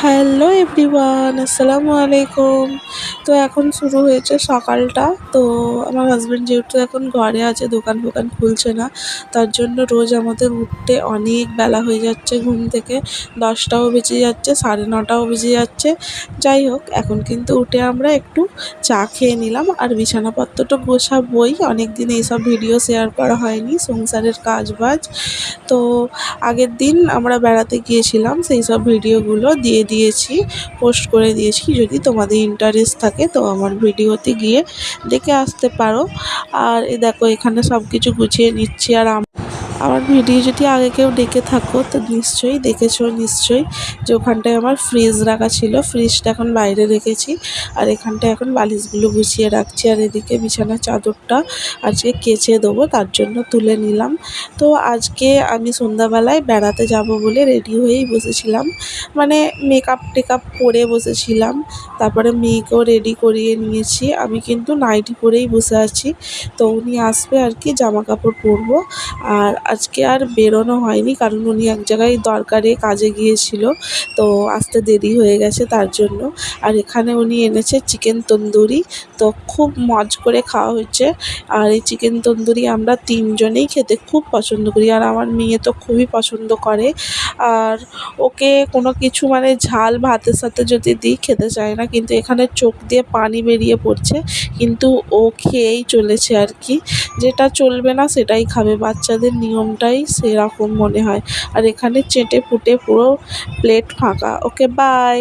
Hello everyone, আসসালামু আলাইকুম। তো এখন শুরু হয়েছে সকালটা। তো আমার হাসব্যান্ড যেহেতু এখন ঘরে আছে, দোকান ফোকান খুলছে না, তার জন্য রোজ আমাদের উঠতে অনেক বেলা হয়ে যাচ্ছে। ঘুম থেকে 10টাও বেজে যাচ্ছে, 9:30টাও বেজে যাচ্ছে। যাই হোক, এখন কিন্তু উঠে আমরা একটু চা খেয়ে নিলাম আর বিছানাপত্র তো গোছাবোই। অনেক দিন এইসব ভিডিও শেয়ার করা হয়নি, সংসারের কাজ বাজ। তো আগের দিন আমরা বেড়াতে গিয়েছিলাম, সেই সব ভিডিওগুলো দিয়ে দিয়েছি, পোস্ট করে দিয়েছি। যদি তোমাদের ইন্টারেস্ট থাকে তো আমার ভিডিওতে গিয়ে দেখে আসতে পারো। আর এ দেখো, এখানে সব কিছু গুছিয়ে নিচ্ছি। আর আমার ভিডিও যদি আগে কেউ দেখে থাকো তো নিশ্চয়ই দেখেছো, নিশ্চয়ই যে ওখানটায় আমার ফ্রিজ রাখা ছিল, ফ্রিজটা এখন বাইরে রেখেছি। আর এখানটায় এখন বালিশগুলো গুছিয়ে রাখছি। আর এদিকে বিছানার চাদরটা আজকে কেচে দেবো, তার জন্য তুলে নিলাম। তো আজকে আমি সন্ধ্যাবেলায় বেড়াতে যাব বলে রেডি হয়েই বসেছিলাম, মানে মেকআপ টেকআপ করে বসেছিলাম। তারপরে মেয়েকেও রেডি করিয়ে নিয়েছি, আমি কিন্তু নাইটি পরেই বসে আছি। তো উনি আসবে আর কি, জামা কাপড় পরবো। আর আজকে আর বেরোনো হয়নি, কারণ উনি এক জায়গায় দরকারে কাজে গিয়েছিল, তো আসতে দেরি হয়ে গেছে তার জন্য। আর এখানে উনি এনেছে চিকেন তন্দুরি, তো খুব মজ করে খাওয়া হচ্ছে। আর এই চিকেন তন্দুরি আমরা তিনজনেই খেতে খুব পছন্দ করি, আর আমার মেয়ে তো খুবই পছন্দ করে। আর ওকে কোনো কিছু মানে ঝাল ভাতের সাথে যদি দিই খেতে চায় না, কিন্তু এখানে চোখ দিয়ে পানি বেরিয়ে পড়ছে, কিন্তু ও খেয়েই চলেছে আর কি। যেটা চলবে না সেটাই খাবে, বাচ্চাদের নিয়মটাই সেরকম মনে হয়। আর এখানে চেটে পুটে পুরো প্লেট ফাঁকা। ওকে, বাই।